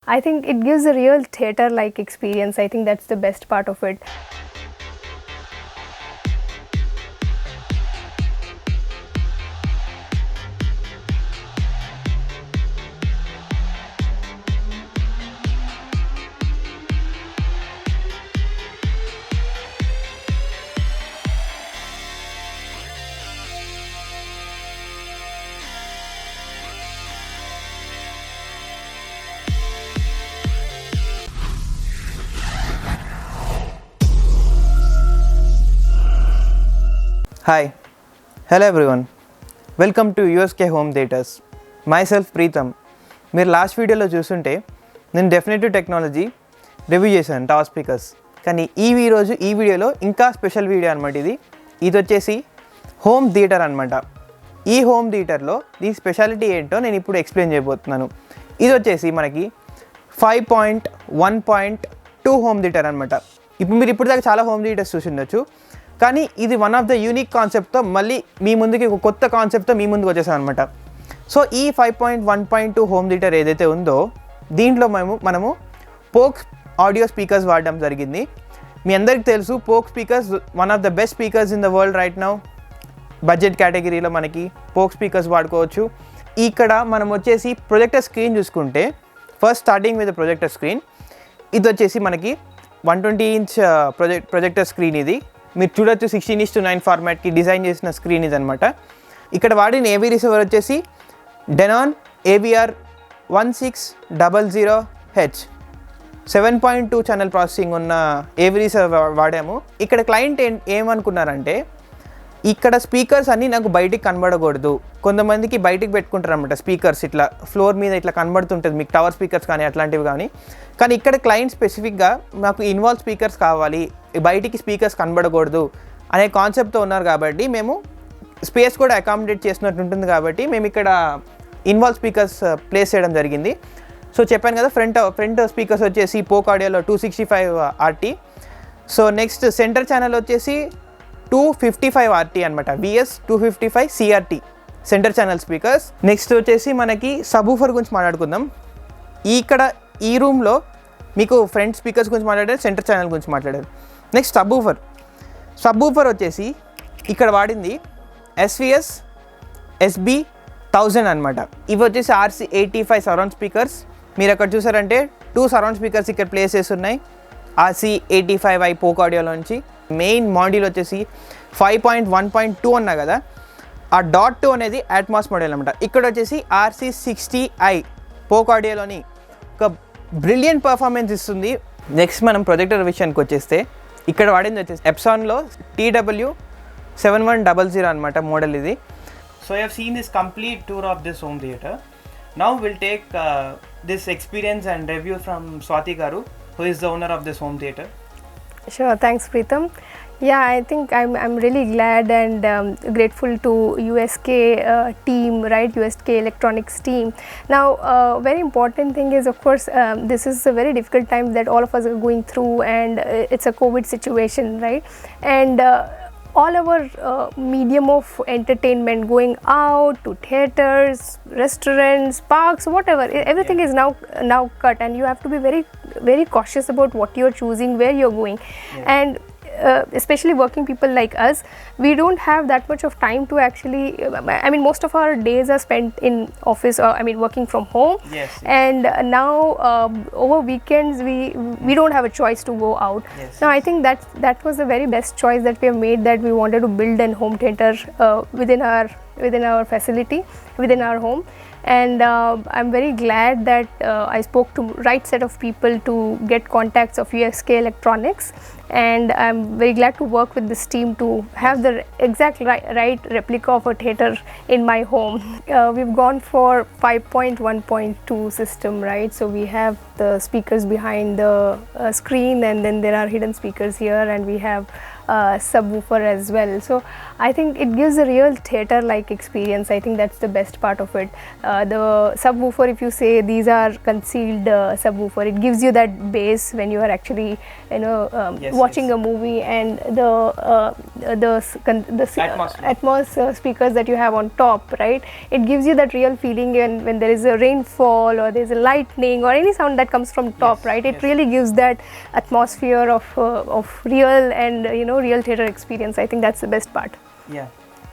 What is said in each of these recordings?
I think it gives a real theater-like experience. I think that's the best part of it. Hi, hello everyone. Welcome to USK Home Theaters. Myself Preetham. మీరు last వీడియోలో చూస్తుంటే నేను definitive technology review చేశాను tower speakers. కానీ ఈ వీడియోలో ఇంకా special video అనమాట. ఇది వచ్చేసి హోమ్ థియేటర్ అనమాట. ఈ హోమ్ థియేటర్లో దీని స్పెషాలిటీ ఏంటో నేను ఇప్పుడు ఎక్స్ప్లెయిన్ చేయబోతున్నాను. ఇది వచ్చేసి మనకి 5.1.2 హోమ్ థియేటర్ అనమాట. మీరు ఇప్పటిదాకా చాలా హోమ్ థియేటర్స్ చూసి ఉండొచ్చు, కానీ ఇది వన్ ఆఫ్ ద యూనిక్ కాన్సెప్ట్తో మళ్ళీ మీ ముందుకి ఒక కొత్త కాన్సెప్ట్తో మీ ముందుకు వచ్చేసాం అనమాట. సో ఈ 5.1.2 హోమ్ థియేటర్ ఏదైతే ఉందో దీంట్లో మనము పోక్ ఆడియో స్పీకర్స్ వాడడం జరిగింది. మీ అందరికీ తెలుసు poke speakers one of the best speakers in the world right now. Budget కేటగిరీలో మనకి పోక్ స్పీకర్స్ వాడుకోవచ్చు. ఇక్కడ మనం వచ్చేసి ప్రొజెక్టర్ స్క్రీన్ చూసుకుంటే first starting with projector screen. ఇది వచ్చేసి మనకి 120 ఇంచ్ ప్రొజెక్టర్ స్క్రీన్. ఇది మీరు చూడొచ్చు 16:9 ఫార్మాట్కి డిజైన్ చేసిన స్క్రీన్ ఇది అనమాట. ఇక్కడ వాడిన ఏవీ రిసీవర్ వచ్చేసి Denon AVR 1600H 7.2 channel processing ఉన్న ఏవీ రిసీవర్ వాడాము. ఇక్కడ క్లయింట్ ఏమనుకున్నారంటే ఇక్కడ స్పీకర్స్ అన్నీ నాకు బయటికి కనబడకూడదు. కొంతమందికి బయటికి పెట్టుకుంటారు అనమాట స్పీకర్స్, ఇట్లా ఫ్లోర్ మీద ఇట్లా కనబడుతుంటుంది మీకు టవర్ స్పీకర్స్ కానీ అట్లాంటివి కానీ. కానీ ఇక్కడ క్లయింట్ స్పెసిఫిక్గా నాకు ఇన్వాల్వ్ స్పీకర్స్ కావాలి, బయటికి స్పీకర్స్ కనబడకూడదు అనే కాన్సెప్ట్తో ఉన్నారు. కాబట్టి మేము స్పేస్ కూడా అకామిడేట్ చేసినట్టు ఉంటుంది కాబట్టి మేము ఇక్కడ ఇన్వాల్వ్ స్పీకర్స్ ప్లేస్ చేయడం జరిగింది. సో చెప్పాను కదా, ఫ్రంట్ స్పీకర్స్ వచ్చేసి పోక్ ఆడియోలో 265 RT. So next center channel వచ్చేసి 255 RT అనమాట. VS 255 CRT center channel speakers. Next వచ్చేసి మనకి సబూఫర్ గురించి మాట్లాడుకుందాం. ఇక్కడ ఈ రూమ్లో మీకు ఫ్రంట్ స్పీకర్స్ గురించి మాట్లాడారు, సెంటర్ ఛానల్ గురించి మాట్లాడారు. నెక్స్ట్ సబూఫర్ వచ్చేసి ఇక్కడ వాడింది SVS SB1000 అనమాట. ఇవి వచ్చేసి RC85 సరౌండ్ స్పీకర్స్. మీరు అక్కడ చూసారంటే 2 సరౌండ్ స్పీకర్స్ ఇక్కడ ప్లేస్ చేసి ఉన్నాయి RC85i పోక్ ఆడియోలోంచి. మెయిన్ మాడ్యూల్ వచ్చేసి 5.1.2 అన్నా కదా, ఆ .2 అనేది అట్మాస్ మోడల్ అనమాట. ఇక్కడ వచ్చేసి RC60i పోక్ ఆడియోలోని ఒక బ్రిలియంట్ పర్ఫార్మెన్స్ ఇస్తుంది. నెక్స్ట్ మనం ప్రొజెక్టర్ విషయానికి వచ్చేస్తే ఇక్కడ వాడింది వచ్చేసి ఎప్సాన్లో TW7100 అనమాట మోడల్ ఇది. So you have seen this complete tour of this home theatre. Now will take this experience and review from Swathi గారు, who is the owner of this home theater. Sure, thanks Preetham. Yeah, I think I'm really glad and grateful to USK team, right? USK Electronics team. Now, very important thing is, of course, this is a very difficult time that all of us are going through, and it's a COVID situation, right? And all our medium of entertainment, going out to theaters, restaurants, parks, whatever, everything is now cut, and you have to be very, very cautious about what you're choosing, where you're going. And especially working people like us, we don't have that much of time to actually, I mean, most of our days are spent in office, or I mean working from home. Yes. And now over weekends we don't have a choice to go out. Yes. Now I think that was the very best choice that we have made, that we wanted to build a home theater within our facility, within our home. And I'm very glad that I spoke to right set of people to get contacts of USK Electronics, and I'm very glad to work with this team to have the exact right replica of a theater in my home. We've gone for 5.1.2 system, right? So we have the speakers behind the screen, and then there are hidden speakers here, and we have subwoofer as well. So I think it gives a real theater-like experience. I think that's the best part of it. The subwoofer, if you say these are concealed subwoofer, it gives you that bass when you are actually, watching a movie, and the Atmos speakers that you have on top, right? It gives you that real feeling when there is a rainfall or there's a lightning or any sound that comes from top, right? It really gives that atmosphere of real and real theater experience. I think that's the best part. Yeah.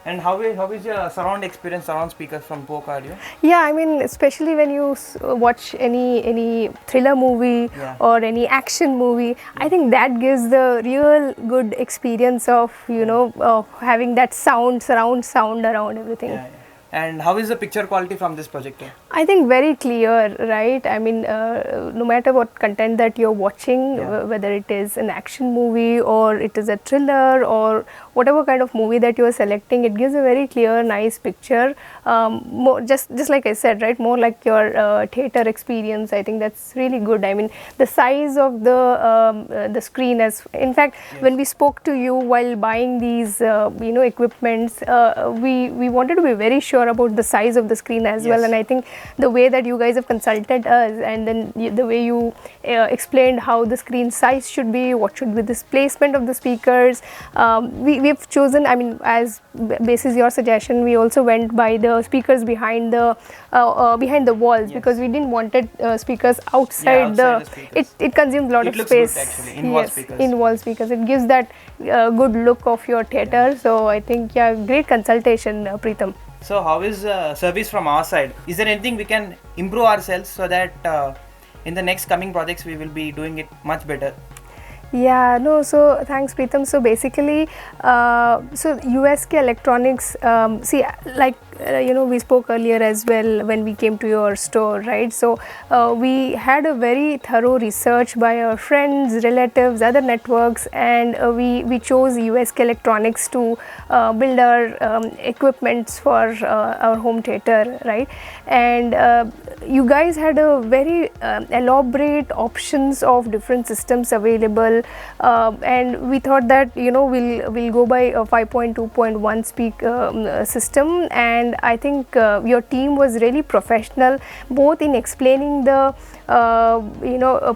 And how is your surround experience, surround speakers from Poke Audio? Yeah, I mean, especially when you watch any thriller movie or any action movie, I think that gives the real good experience of of having that surround sound around everything. Yeah. And how is the picture quality from this projector? I think very clear, right? I mean, no matter what content that you're watching, whether it is an action movie or it is a thriller or whatever kind of movie that you are selecting, it gives a very clear, nice picture. More just like I said, right? More like your theater experience. I think that's really good. I mean, the size of the screen, in fact, when we spoke to you while buying these, equipments, we wanted to be very sure about the size of the screen as well, and I think the way that you guys have consulted us, and then the way you explained how the screen size should be, what should be the placement of the speakers, we've chosen, I mean, as basis your suggestion, we also went by the speakers behind the walls, because we didn't wanted speakers outside the it consumes a lot of space. Good, actually, in-wall speakers. In-wall speakers, it gives that good look of your theater. So I think great consultation, Preetham. So how is service from our side? Is there anything we can improve ourselves so that in the next coming projects we will be doing it much better? Yeah, no, so thanks Preetham. So basically, so USK Electronics, we spoke earlier as well when we came to your store, right? So we had a very thorough research by our friends, relatives, other networks, and we chose USK Electronics to build our equipments for our home theater, right? And you guys had a very elaborate options of different systems available, and we thought that we'll go by a 5.2.1 speak system, and I think your team was really professional both in explaining the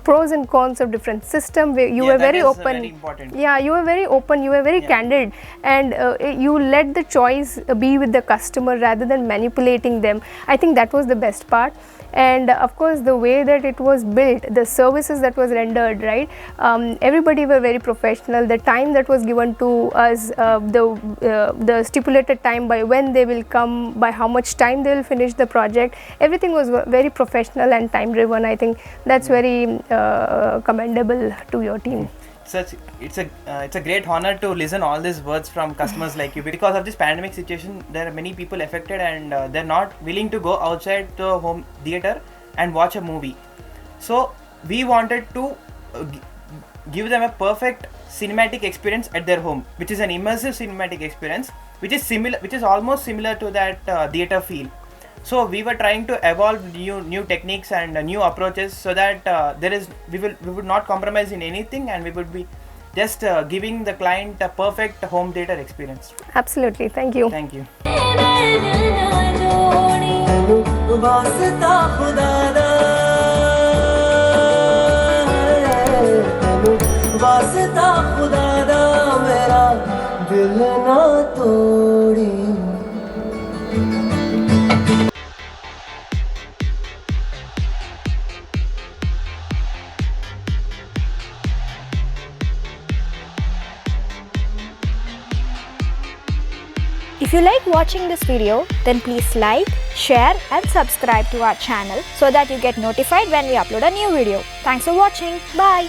pros and cons of different system. You were very open. Very important. Yeah, you were very open, you were very candid, and you let the choice be with the customer rather than manipulating them. I think that was the best part. And of course, the way that it was built, the services that was rendered, right? Everybody were very professional. The time that was given to us, the stipulated time by when they will come, by how much time they will finish the project, everything was very professional and time driven. I think that's very commendable to your team. It's a great honor to listen all these words from customers like you. Because of this pandemic situation, there are many people affected, and they're not willing to go outside the home theater and watch a movie. So we wanted to give them a perfect cinematic experience at their home, which is an immersive cinematic experience, which is almost similar to that theater feel. So we were trying to evolve new techniques and new approaches, so that we would not compromise in anything, and we would be just giving the client a perfect home theater experience. Absolutely. Thank you. Thank you. If you like watching this video, then please like, share and subscribe to our channel so that you get notified when we upload a new video. Thanks for watching. Bye.